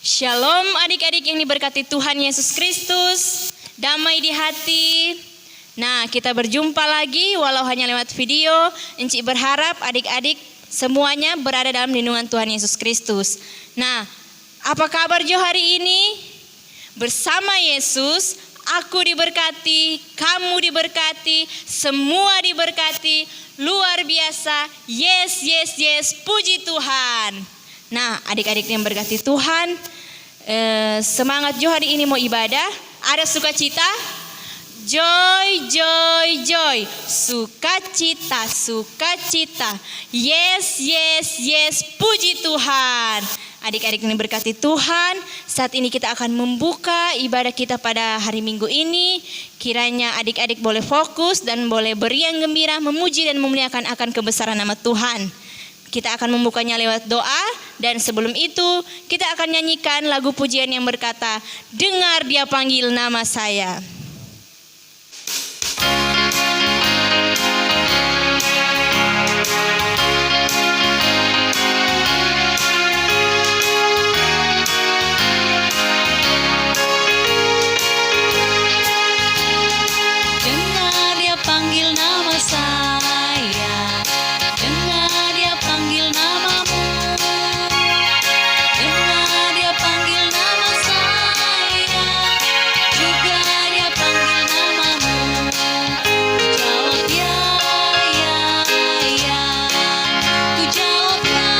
Shalom adik-adik yang diberkati Tuhan Yesus Kristus. Damai di hati. Nah, kita berjumpa lagi walau hanya lewat video. Enci berharap adik-adik semuanya berada dalam lindungan Tuhan Yesus Kristus. Nah, apa kabar Jo hari ini? Bersama Yesus, aku diberkati, kamu diberkati, semua diberkati, luar biasa. Yes, yes, yes, puji Tuhan. Nah, adik-adik yang berkati Tuhan, semangat Jo hari ini mau ibadah. Ada sukacita? Joy, joy, joy. Sukacita, sukacita. Yes, yes, yes, puji Tuhan. Adik-adik yang berkati Tuhan, saat ini kita akan membuka ibadah kita pada hari Minggu ini. Kiranya adik-adik boleh fokus dan boleh beriang gembira, memuji dan memuliakan akan kebesaran nama Tuhan. Kita akan membukanya lewat doa, dan sebelum itu kita akan nyanyikan lagu pujian yang berkata, dengar dia panggil nama saya. Dengar dia panggil nama saya, dengar dia panggil namamu, dengar dia panggil nama saya, juga dia panggil namamu. Ku jawab ya, ya, ya. Ku jawab ya,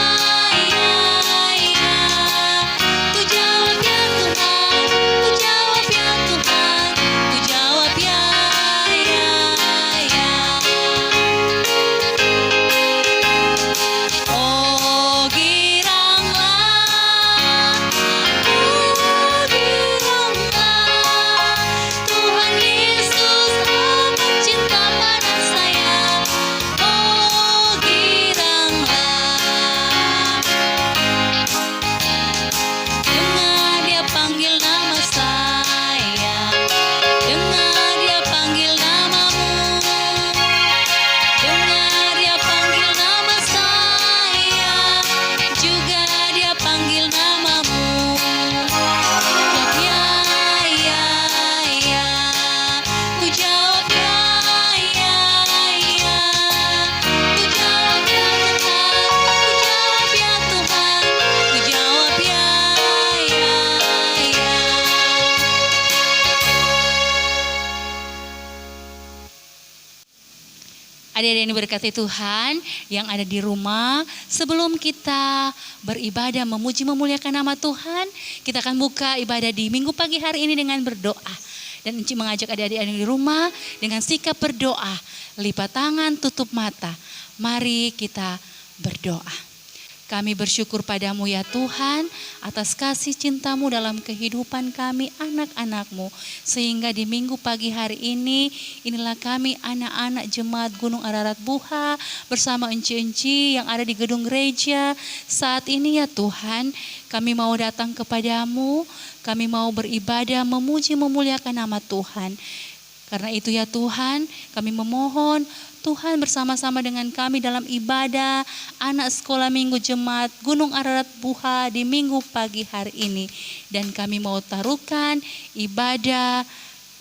ya, ya. Ku jawab ya Tuhan, ku jawab ya Tuhan, ku jawab ya, ya, ya. Oh giranglah, Tuhan Yesus amat cinta pada saya. Oh giranglah, dengar dia panggil nama saya, dengar dia panggil namamu, dengar dia panggil nama saya, juga dia panggil namamu. Jawab ya, ya, ya. Ku jawab ya, ya, ya. Ku jawab ya Tuhan, ku jawab ya Tuhan, ku jawab ya, ya, ya. Adik-adik yang diberkati Tuhan yang ada di rumah, sebelum kita beribadah memuji memuliakan nama Tuhan, kita akan buka ibadah di Minggu pagi hari ini dengan berdoa. Dan Enci mengajak adik-adik yang di rumah dengan sikap berdoa, lipat tangan, tutup mata. Mari kita berdoa. Kami bersyukur padamu ya Tuhan atas kasih cintamu dalam kehidupan kami anak-anakmu. Sehingga di minggu pagi hari ini inilah kami anak-anak jemaat Gunung Ararat Buha bersama enci-enci yang ada di gedung gereja. Saat ini ya Tuhan kami mau datang kepadamu, kami mau beribadah memuji memuliakan nama Tuhan. Karena itu ya Tuhan kami memohon Tuhan bersama-sama dengan kami dalam ibadah anak sekolah minggu jemaat Gunung Ararat Buha di minggu pagi hari ini. Dan kami mau taruhkan ibadah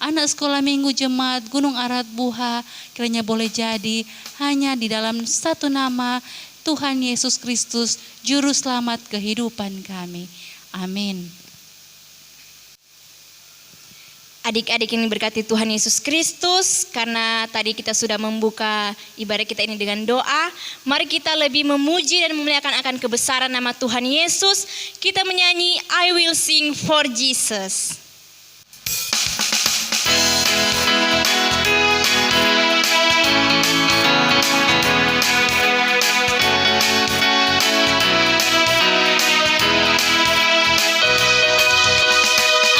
anak sekolah minggu jemaat Gunung Ararat Buha kiranya boleh jadi hanya di dalam satu nama Tuhan Yesus Kristus Juru Selamat kehidupan kami. Amin. Adik-adik yang diberkati Tuhan Yesus Kristus, karena tadi kita sudah membuka ibadah kita ini dengan doa, mari kita lebih memuji dan memuliakan akan kebesaran nama Tuhan Yesus. Kita menyanyi I Will Sing for Jesus.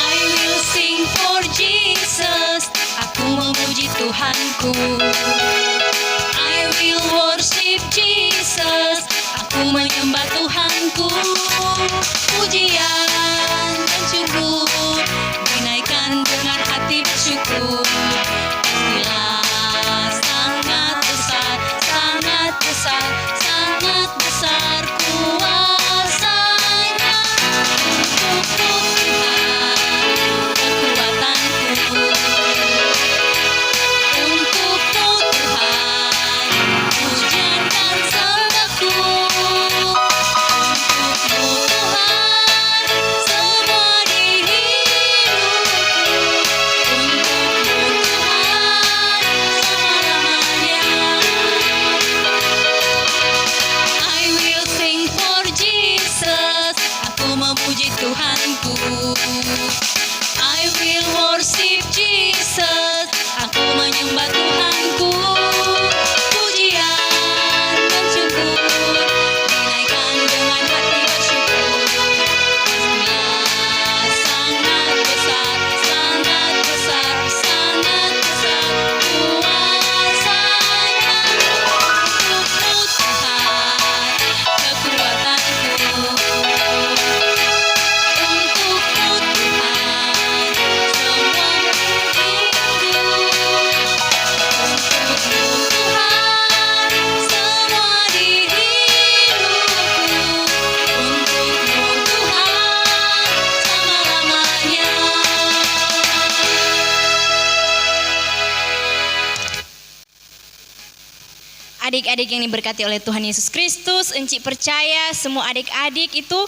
I will sing for Jesus, aku memuji Tuhanku. I will worship Jesus, aku menyembah Tuhanku. Pujian dan syukur dinaikkan dengan hati bersyukur. Pastilah sangat besar, sangat besar, sangat besar kuasanya untuk adik-adik yang diberkati oleh Tuhan Yesus Kristus, Encik percaya semua adik-adik itu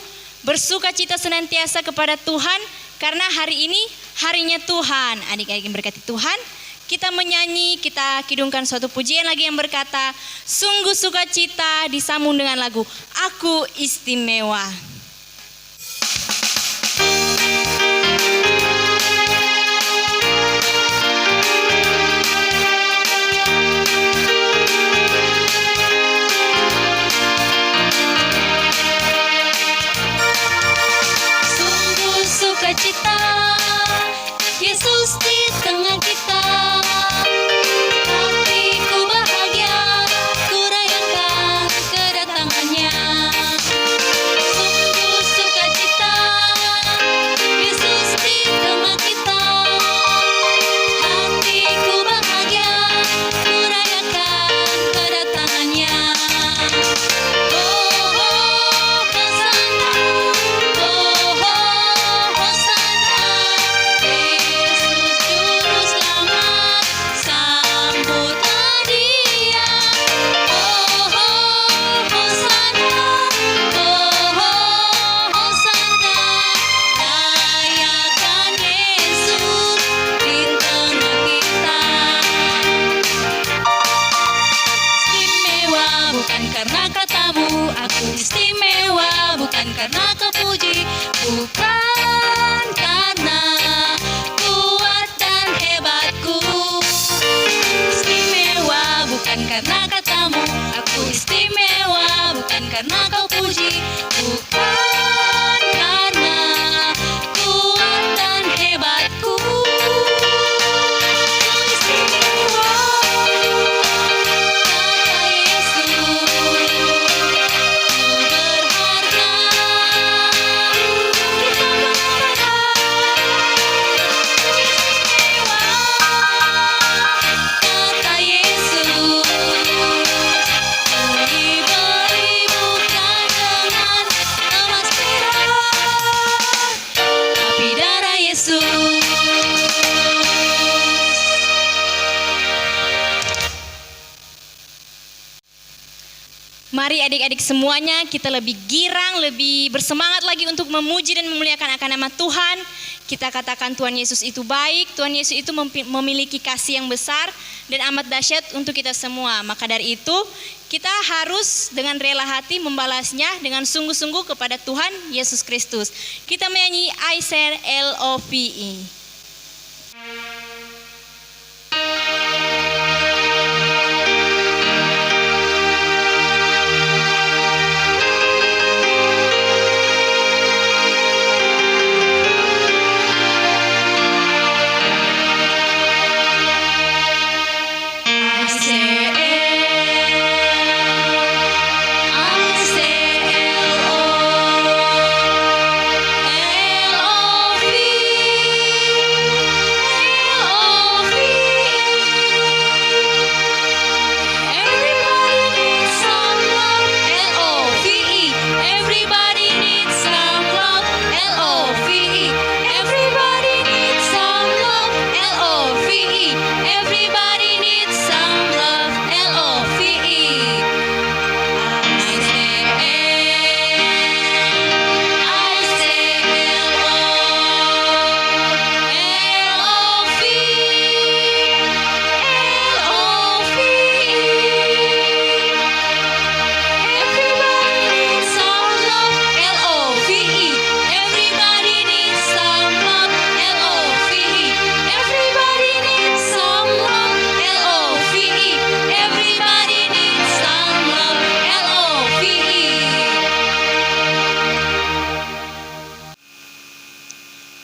bersuka cita senantiasa kepada Tuhan karena hari ini harinya Tuhan. Adik-adik yang berkati Tuhan, kita menyanyi, kita kidungkan suatu pujian lagi yang berkata, sungguh sukacita disambung dengan lagu Aku Istimewa. Sukacita, Yesus di tengah kita. Hatiku bahagia, ku rayakan kedatangannya. Sungguh sukacita, Yesus di tengah kita. Hatiku bahagia, ku rayakan kedatangannya. Oh, oh, Hosana, oh, oh, Hosana, Yesus Juru Selamat, sambutlah Dia. Oh, oh, Hosana, oh, oh, Hosana, rayakan Yesus di tengah kita. Istimewa bukan karena katamu, aku istimewa bukan karena kau puji, bukan karena kuat dan hebatku. Istimewa bukan karena katamu, aku istimewa bukan karena kau puji, bukan karena kuat dan hebatku. Istimewa, kata Yesus, ku berharga, kita berharga. Istimewa, kata Yesus, ku diberi bukan dengan emas perak, tapi darah Yesus. Mari adik-adik semuanya kita lebih girang, lebih bersemangat lagi untuk memuji dan memuliakan akan nama Tuhan. Kita katakan Tuhan Yesus itu baik, Tuhan Yesus itu memiliki kasih yang besar dan amat dahsyat untuk kita semua. Maka dari itu kita harus dengan rela hati membalasnya dengan sungguh-sungguh kepada Tuhan Yesus Kristus. Kita menyanyi I Share LOVE.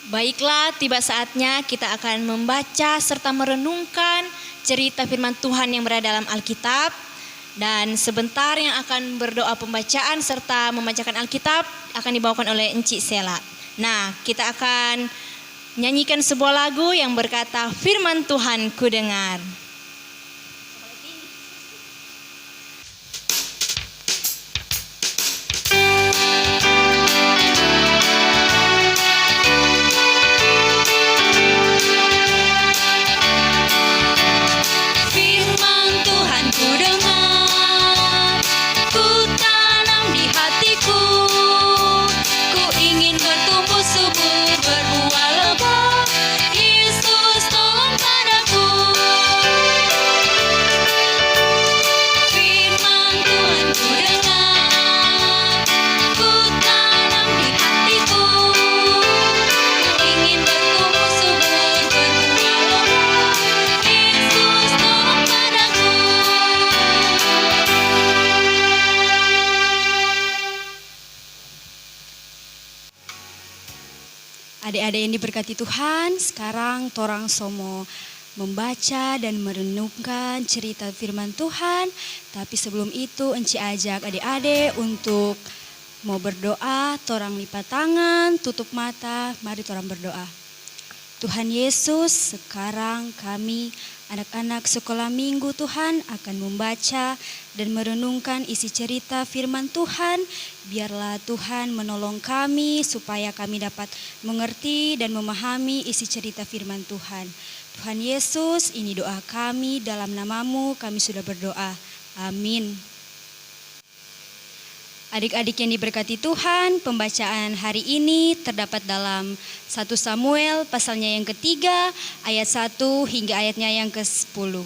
Baiklah, tiba saatnya kita akan membaca serta merenungkan cerita firman Tuhan yang berada dalam Alkitab. Dan sebentar yang akan berdoa pembacaan serta membacakan Alkitab akan dibawakan oleh Encik Sela. Nah, kita akan nyanyikan sebuah lagu yang berkata, Firman Tuhan ku dengar. Firman Tuhan ku dengar. Adik-adik yang diberkati Tuhan, sekarang torang somo membaca dan merenungkan cerita firman Tuhan. Tapi sebelum itu enci ajak adik-adik untuk mau berdoa. Torang lipat tangan, tutup mata, mari torang berdoa. Tuhan Yesus, sekarang kami anak-anak sekolah minggu Tuhan akan membaca dan merenungkan isi cerita firman Tuhan. Biarlah Tuhan menolong kami supaya kami dapat mengerti dan memahami isi cerita firman Tuhan. Tuhan Yesus, ini doa kami, dalam namamu kami sudah berdoa. Amin. Adik-adik yang diberkati Tuhan, pembacaan hari ini terdapat dalam 1 Samuel pasalnya yang ketiga, ayat 1 hingga ayatnya yang ke-10.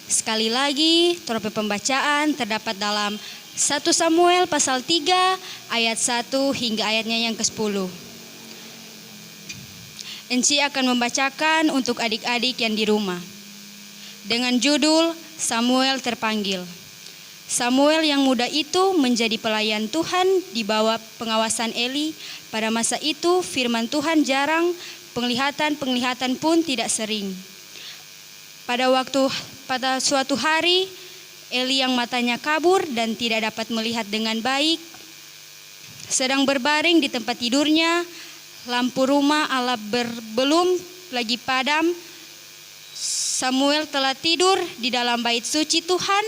Sekali lagi, topik pembacaan terdapat dalam 1 Samuel pasal 3, ayat 1 hingga ayatnya yang ke-10. Enci akan membacakan untuk adik-adik yang di rumah. Dengan judul, Samuel terpanggil. Samuel yang muda itu menjadi pelayan Tuhan di bawah pengawasan Eli. Pada masa itu firman Tuhan jarang, penglihatan pun tidak sering. Pada suatu hari, Eli yang matanya kabur dan tidak dapat melihat dengan baik, sedang berbaring di tempat tidurnya. Lampu rumah Allah belum lagi padam. Samuel telah tidur di dalam bait suci Tuhan,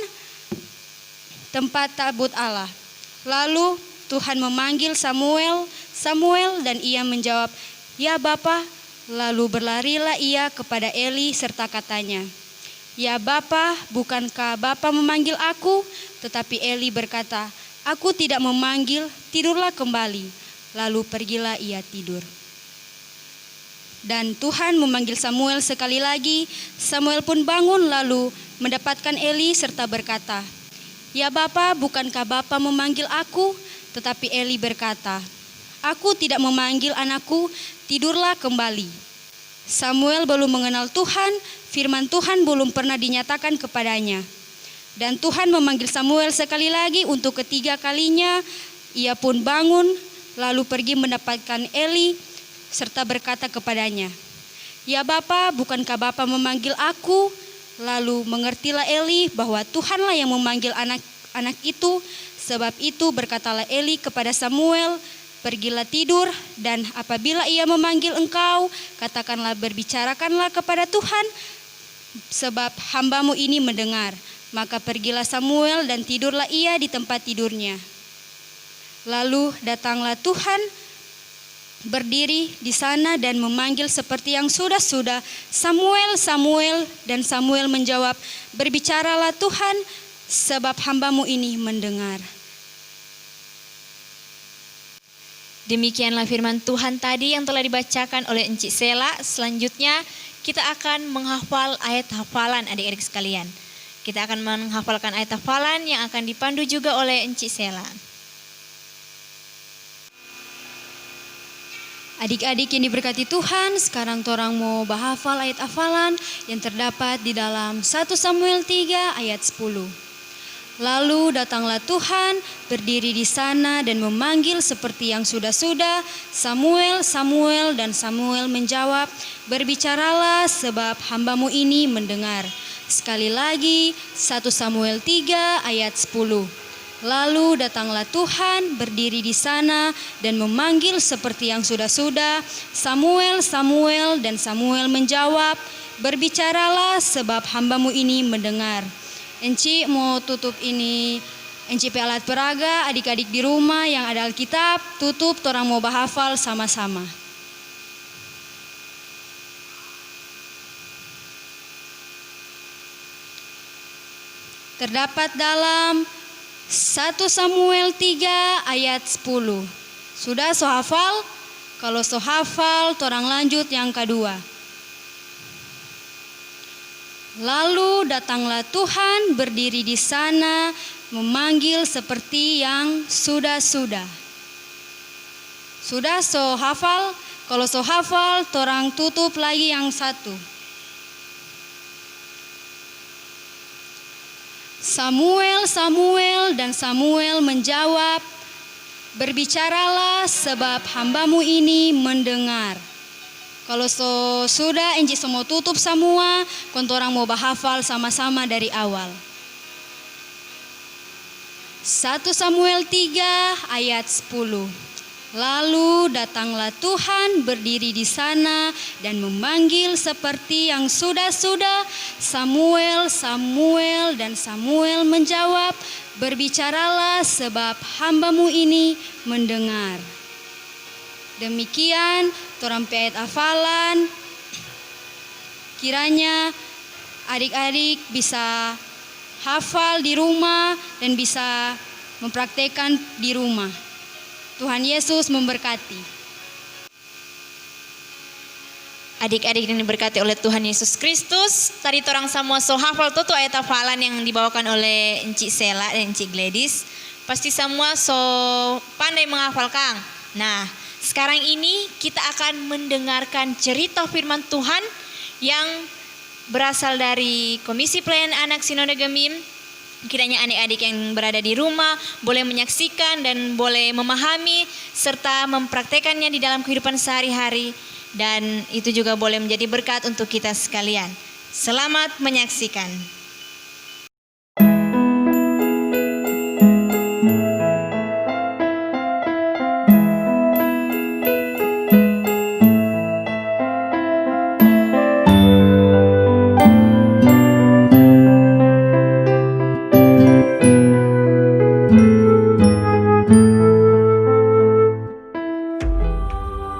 tempat tabut Allah. Lalu Tuhan memanggil Samuel, Samuel, dan ia menjawab, "Ya Bapa." Lalu berlarilah ia kepada Eli serta katanya, "Ya Bapa, bukankah Bapa memanggil aku?" Tetapi Eli berkata, "Aku tidak memanggil, tidurlah kembali." Lalu pergilah ia tidur. Dan Tuhan memanggil Samuel sekali lagi. Samuel pun bangun lalu mendapatkan Eli serta berkata, "Ya Bapa, bukankah Bapa memanggil aku?" Tetapi Eli berkata, "Aku tidak memanggil anakku, tidurlah kembali." Samuel belum mengenal Tuhan, firman Tuhan belum pernah dinyatakan kepadanya. Dan Tuhan memanggil Samuel sekali lagi untuk ketiga kalinya. Ia pun bangun, lalu pergi mendapatkan Eli, serta berkata kepadanya, "Ya Bapa, bukankah Bapa memanggil aku?" Lalu mengertilah Eli bahwa Tuhanlah yang memanggil anak itu. Sebab itu berkatalah Eli kepada Samuel, "Pergilah tidur, dan apabila ia memanggil engkau, katakanlah berbicarakanlah kepada Tuhan, sebab hambamu ini mendengar." Maka pergilah Samuel dan tidurlah ia di tempat tidurnya. Lalu datanglah Tuhan, berdiri di sana dan memanggil seperti yang sudah-sudah, "Samuel, Samuel." Dan Samuel menjawab, "Berbicaralah Tuhan, sebab hambamu ini mendengar." Demikianlah firman Tuhan tadi yang telah dibacakan oleh Encik Sela. Selanjutnya kita akan menghafal ayat hafalan adik-adik sekalian. Kita akan menghafalkan ayat hafalan yang akan dipandu juga oleh Encik Sela. Adik-adik yang diberkati Tuhan, sekarang torang mau bahafal ayat hafalan yang terdapat di dalam 1 Samuel 3 ayat 10. Lalu datanglah Tuhan, berdiri di sana dan memanggil seperti yang sudah-sudah, "Samuel, Samuel." Dan Samuel menjawab, "Berbicaralah sebab hambamu ini mendengar." Sekali lagi 1 Samuel 3 ayat 10. Lalu datanglah Tuhan, berdiri di sana dan memanggil seperti yang sudah-sudah, "Samuel, Samuel." Dan Samuel menjawab, "Berbicaralah sebab hambamu ini mendengar." Enci mau tutup ini, Enci pe alat peraga, adik-adik di rumah yang ada Alkitab, tutup, torang mau bahafal sama-sama. Terdapat dalam 1 Samuel 3 ayat 10. Sudah so hafal? Kalau so hafal, torang lanjut yang kedua. Lalu datanglah Tuhan, berdiri di sana, memanggil seperti yang sudah-sudah. Sudah so hafal? Kalau so hafal, torang tutup lagi yang satu. "Samuel, Samuel." Dan Samuel menjawab, Berbicaralah sebab hambamu ini mendengar. Kalau sudah enci semua tutup semua, kontorang mau bahafal sama-sama dari awal. 1 Samuel 3 ayat 10. Lalu datanglah Tuhan berdiri di sana dan memanggil seperti yang sudah-sudah, Samuel, Samuel, dan Samuel menjawab, berbicaralah sebab hambamu ini mendengar. Demikian torang ayat hafalan. Kiranya adik-adik bisa hafal di rumah dan bisa mempraktekkan di rumah. Tuhan Yesus memberkati. Adik-adik yang diberkati oleh Tuhan Yesus Kristus, tadi torang semua so hafal tuh ayat hafalan yang dibawakan oleh Encik Sela dan Encik Gladys. Pasti semua so pandai menghafal Kang. Nah, sekarang ini kita akan mendengarkan cerita firman Tuhan yang berasal dari Komisi Pelayanan Anak Sinode Gemim. Kiranya adik-adik yang berada di rumah boleh menyaksikan dan boleh memahami serta mempraktekannya di dalam kehidupan sehari-hari. Dan itu juga boleh menjadi berkat untuk kita sekalian. Selamat menyaksikan.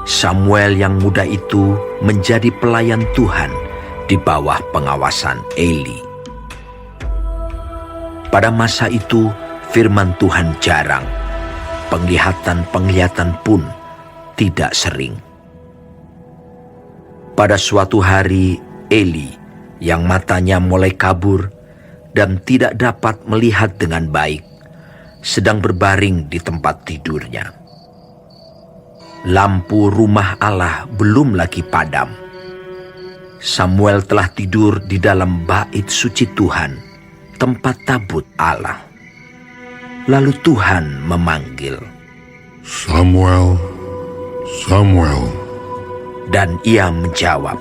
Samuel yang muda itu menjadi pelayan Tuhan di bawah pengawasan Eli. Pada masa itu firman Tuhan jarang, penglihatan pun tidak sering. Pada suatu hari Eli yang matanya mulai kabur dan tidak dapat melihat dengan baik, sedang berbaring di tempat tidurnya. Lampu rumah Allah belum lagi padam. Samuel telah tidur di dalam bait suci Tuhan, tempat tabut Allah. Lalu Tuhan memanggil, Samuel, Samuel. Dan ia menjawab,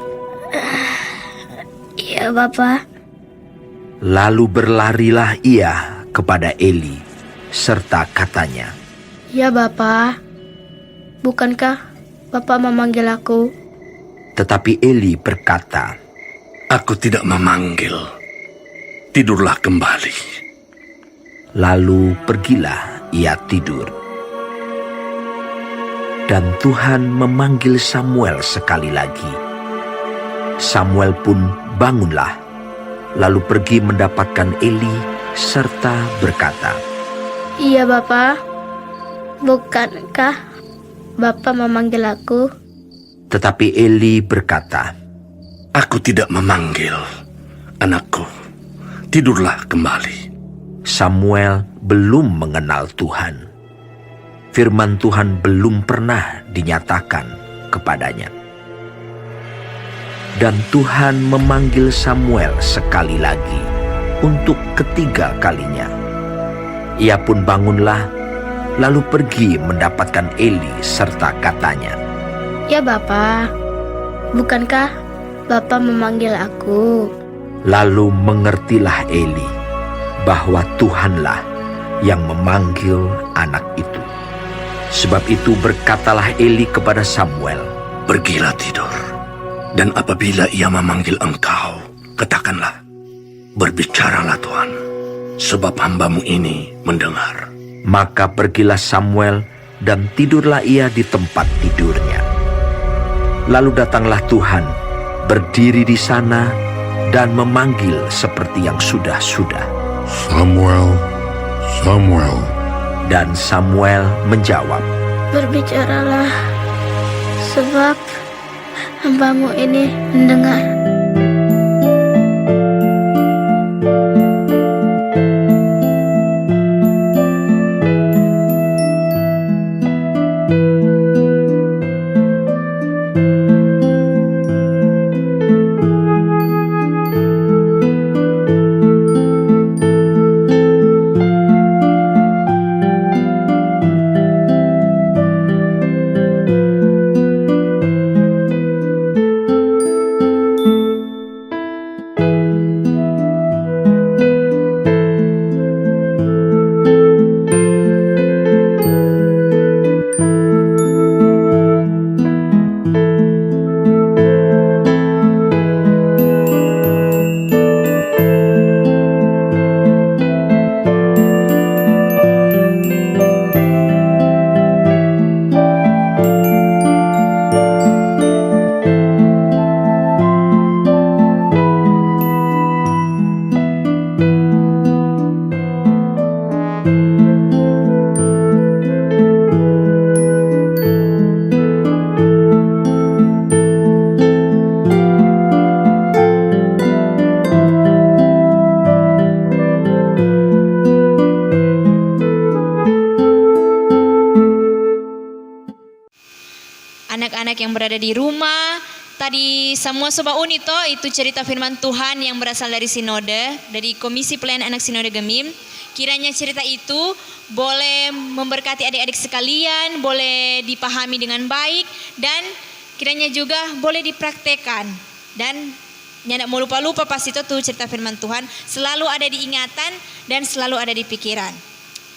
Iya, Bapa. lalu berlarilah ia kepada Eli, serta katanya, Ya, Bapa. Bukankah Bapa memanggil aku? Tetapi Eli berkata, Aku tidak memanggil. Tidurlah kembali. lalu pergilah ia tidur. Dan Tuhan memanggil Samuel sekali lagi. Samuel pun bangunlah, lalu pergi mendapatkan Eli serta berkata, Iya, Bapa. Bukankah Bapa memanggil aku? Tetapi Eli berkata, Aku tidak memanggil. Anakku, tidurlah kembali. Samuel belum mengenal Tuhan. Firman Tuhan belum pernah dinyatakan kepadanya. Dan Tuhan memanggil Samuel sekali lagi untuk ketiga kalinya. Ia pun bangunlah, lalu pergi mendapatkan Eli serta katanya, Ya, Bapa. Bukankah Bapa memanggil aku? Lalu mengertilah Eli bahwa Tuhanlah yang memanggil anak itu. Sebab itu berkatalah Eli kepada Samuel, Pergilah tidur. Dan apabila ia memanggil engkau, katakanlah, Berbicaralah Tuhan, sebab hambamu ini mendengar. Maka pergilah Samuel dan tidurlah ia di tempat tidurnya. Lalu datanglah Tuhan, berdiri di sana dan memanggil seperti yang sudah-sudah. Samuel, Samuel. Dan Samuel menjawab, Berbicaralah, sebab hambamu ini mendengar. ada di rumah. Tadi semua Sobat Unito itu cerita firman Tuhan yang berasal dari Sinode, dari Komisi Pelayanan Anak Sinode Gemim. Kiranya cerita itu boleh memberkati adik-adik sekalian, boleh dipahami dengan baik, dan kiranya juga boleh dipraktekkan. Dan nyandak mau lupa-lupa pas itu tuh cerita firman Tuhan selalu ada di ingatan dan selalu ada di pikiran.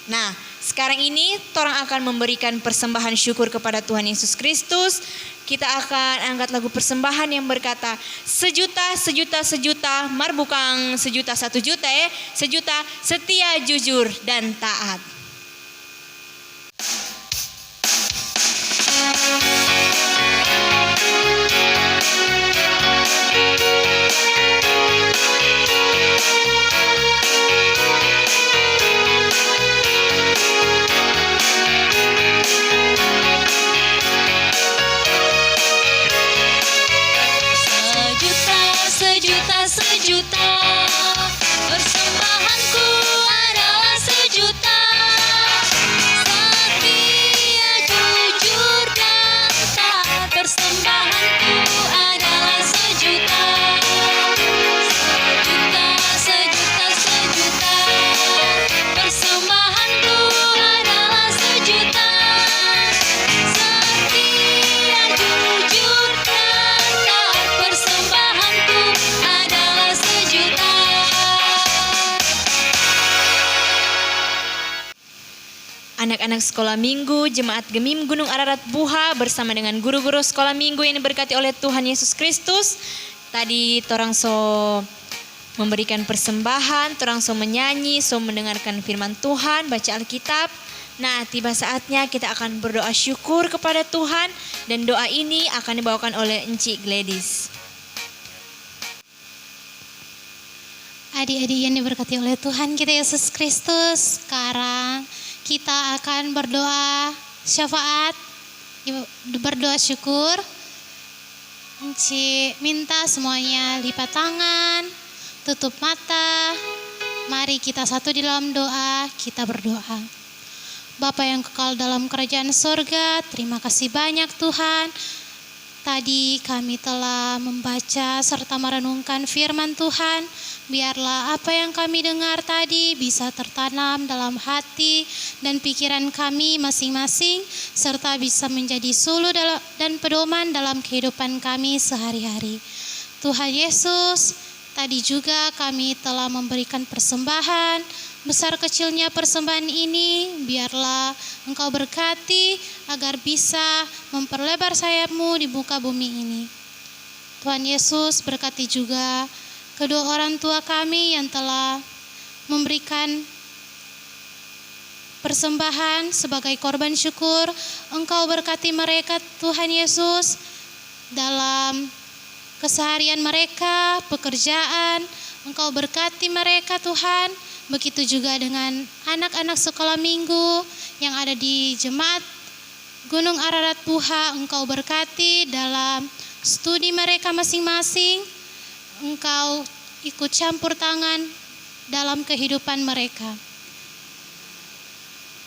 Nah, sekarang ini torang akan memberikan persembahan syukur kepada Tuhan Yesus Kristus. Kita akan angkat lagu persembahan yang berkata, sejuta, sejuta, sejuta, mar bukan sejuta 1 juta ya, sejuta setia, jujur, dan taat. Sejuta, sejuta, persembahanku adalah sejuta. Setia, jujur, dan taat, persembahanku adalah sejuta. Sejuta, sejuta, sejuta, persembahanku adalah sejuta. Setia, jujur, dan taat, persembahanku adalah sejuta. Anak-anak sekolah minggu Jemaat Gemim Gunung Ararat Buha bersama dengan guru-guru sekolah minggu yang diberkati oleh Tuhan Yesus Kristus. Tadi torang so memberikan persembahan, torang so menyanyi, so mendengarkan firman Tuhan, baca Alkitab. Nah, tiba saatnya kita akan berdoa syukur kepada Tuhan, dan doa ini akan dibawakan oleh Encik Gladys. Adik-adik yang diberkati oleh Tuhan kita Yesus Kristus, sekarang kita akan berdoa syafaat, berdoa syukur. Encik minta semuanya lipat tangan, tutup mata. Mari kita satu di dalam doa, kita berdoa. Bapa yang kekal dalam kerajaan sorga, terima kasih banyak Tuhan. Tadi kami telah membaca serta merenungkan firman Tuhan. Biarlah apa yang kami dengar tadi bisa tertanam dalam hati dan pikiran kami masing-masing, serta bisa menjadi suluh dan pedoman dalam kehidupan kami sehari-hari. Tuhan Yesus, tadi juga kami telah memberikan persembahan. Besar kecilnya persembahan ini, biarlah Engkau berkati agar bisa memperlebar sayap-Mu di muka bumi ini. Tuhan Yesus, berkati juga kedua orang tua kami yang telah memberikan persembahan sebagai korban syukur. Engkau berkati mereka Tuhan Yesus dalam keseharian mereka, pekerjaan. Engkau berkati mereka Tuhan. Begitu juga dengan anak-anak sekolah minggu yang ada di Jemaat Gunung Ararat Buha. Engkau berkati dalam studi mereka masing-masing. Engkau ikut campur tangan dalam kehidupan mereka.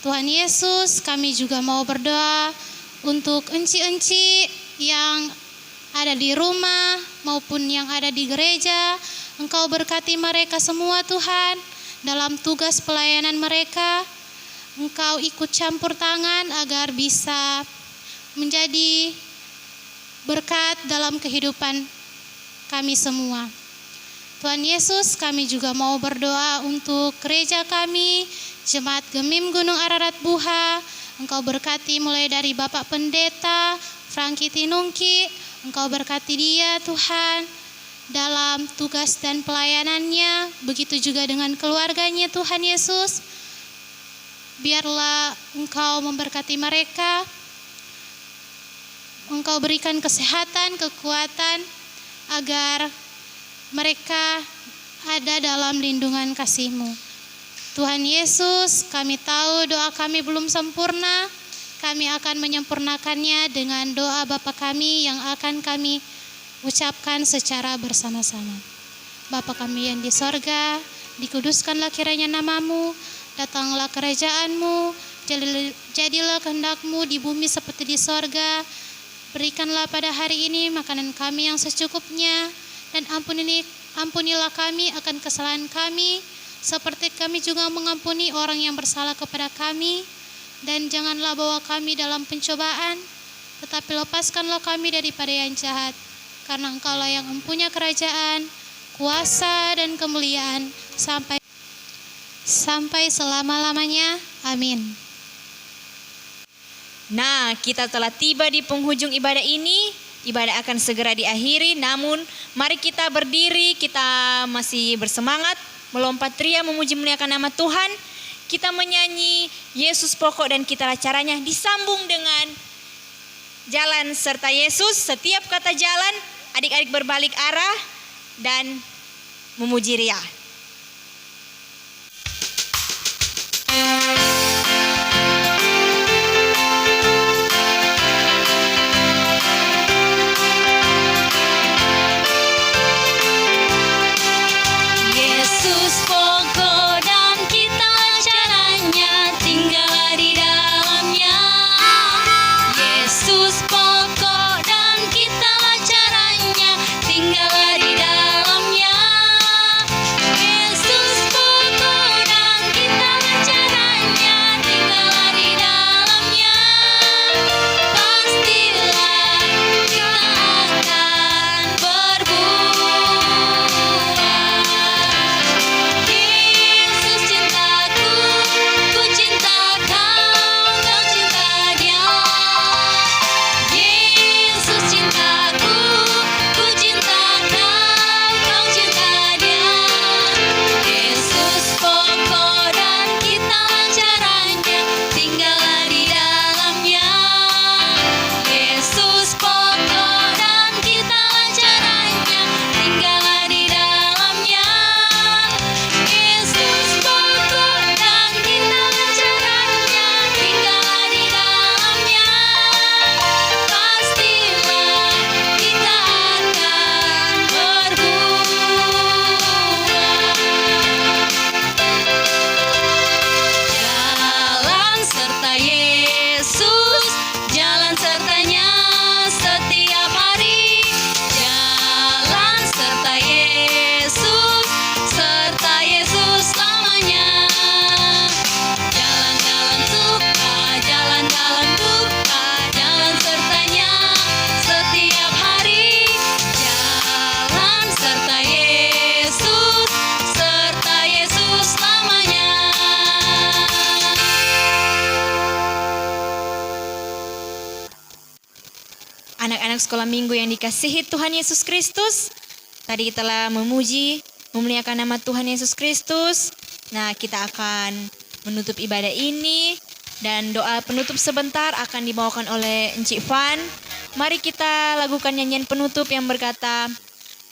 Tuhan Yesus, kami juga mau berdoa untuk enci-enci yang ada di rumah maupun yang ada di gereja. Engkau berkati mereka semua Tuhan. Dalam tugas pelayanan mereka, Engkau ikut campur tangan agar bisa menjadi berkat dalam kehidupan kami semua. Tuhan Yesus, kami juga mau berdoa untuk gereja kami, Jemaat Gemim Gunung Ararat Buha. Engkau berkati mulai dari Bapak Pendeta Franky Tinungki. Engkau berkati dia Tuhan dalam tugas dan pelayanannya, begitu juga dengan keluarganya Tuhan Yesus. Biarlah Engkau memberkati mereka, Engkau berikan kesehatan, kekuatan, agar mereka ada dalam lindungan kasih-Mu. Tuhan Yesus, kami tahu doa kami belum sempurna, kami akan menyempurnakannya dengan doa Bapa kami yang akan kami ucapkan secara bersama-sama. Bapa kami yang di sorga, dikuduskanlah kiranya nama-Mu, datanglah kerajaan-Mu, jadilah kehendak-Mu di bumi seperti di sorga. Berikanlah pada hari ini makanan kami yang secukupnya, dan ampunilah kami akan kesalahan kami, seperti kami juga mengampuni orang yang bersalah kepada kami. Dan janganlah bawa kami dalam pencobaan, tetapi lepaskanlah kami daripada yang jahat. Karena Engkaulah yang mempunyai kerajaan, kuasa, dan kemuliaan sampai selama-lamanya. Amin. Nah, kita telah tiba di penghujung ibadah ini. Ibadah akan segera diakhiri, namun mari kita berdiri, kita masih bersemangat melompat ria memuji muliakan nama Tuhan. Kita menyanyi Yesus pokok dan kitalah caranya, disambung dengan jalan serta Yesus. Setiap kata jalan, adik-adik berbalik arah dan memuji ria. Yesus pokok dan kita caranya, tinggallah di dalamnya. Yesus pokok dan kita caranya, tinggallah di dalamnya. Yesus pokok dan kita caranya, tinggallah di dalamnya. Pastilah kita akan berbuah. Yesus cintaku, ku cinta kau, kau cinta dia. Yesus cintaku, ku cinta kau, kau cinta dia. Yesus pokok dan kita caranya, tinggallah di dalamnya. Yesus pokok dan kita caranya, tinggallah di dalamnya. Yesus pokok dan kita caranya, tinggallah di dalamnya. Pastilah kita akan berbuah. Jalan serta Yesus, jalan sertanya setiap hari. Jalan serta Yesus, serta Yesus selamanya. Jalan-jalan suka, jalan-jalan duka, jalan sertanya setiap hari. Jalan serta Yesus, serta Yesus selamanya. Anak-anak sekolah minggu yang dikasihi Tuhan Yesus Kristus, tadi kita telah memuji, memuliakan nama Tuhan Yesus Kristus. Nah, kita akan menutup ibadah ini dan doa penutup sebentar akan dibawakan oleh Encik Van. Mari kita lakukan nyanyian penutup yang berkata,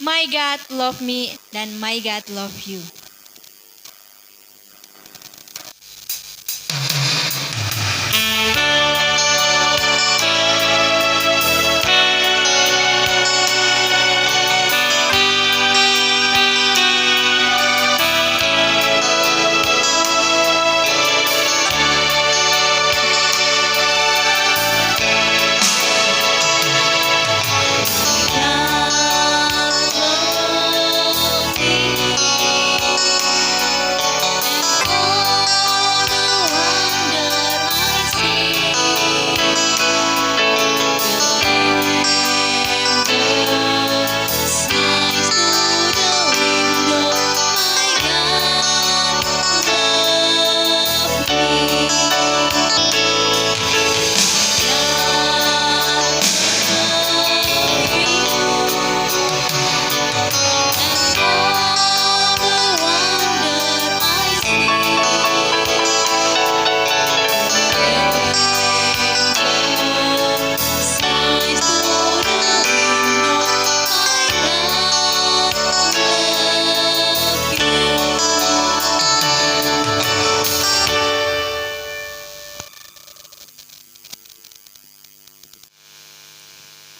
My God love me dan My God love you.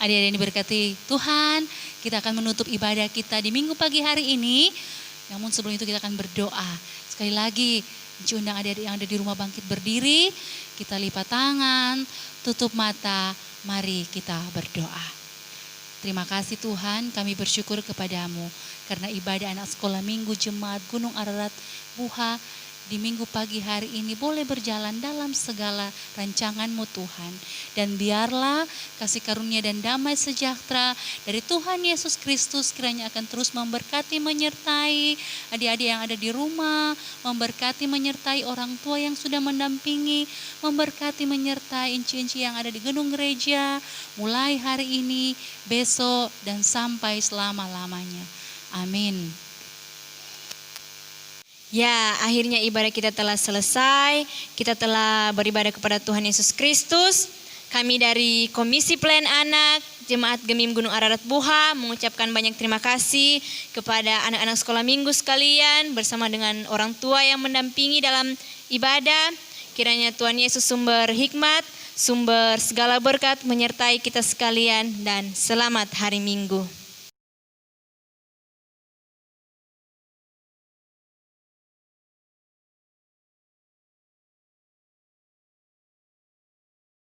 Adik-adik yang diberkati Tuhan, kita akan menutup ibadah kita di minggu pagi hari ini. Namun sebelum itu kita akan berdoa. Sekali lagi, Encik undang adik-adik yang ada di rumah bangkit berdiri. Kita lipat tangan, tutup mata. Mari kita berdoa. Terima kasih Tuhan, kami bersyukur kepadamu karena ibadah anak sekolah minggu Jemaat Gunung Ararat Buha di minggu pagi hari ini boleh berjalan dalam segala rancangan-Mu Tuhan. Dan biarlah kasih karunia dan damai sejahtera dari Tuhan Yesus Kristus kiranya akan terus memberkati, menyertai adik-adik yang ada di rumah, memberkati, menyertai orang tua yang sudah mendampingi, memberkati, menyertai inci-inci yang ada di gedung gereja, mulai hari ini, besok, dan sampai selama-lamanya. Amin. Ya, akhirnya ibadah kita telah selesai. Kita telah beribadah kepada Tuhan Yesus Kristus. Kami dari Komisi Pelayan Anak Jemaat Gemim Gunung Ararat Buha mengucapkan banyak terima kasih kepada anak-anak sekolah minggu sekalian bersama dengan orang tua yang mendampingi dalam ibadah. Kiranya Tuhan Yesus sumber hikmat, sumber segala berkat menyertai kita sekalian dan selamat hari Minggu.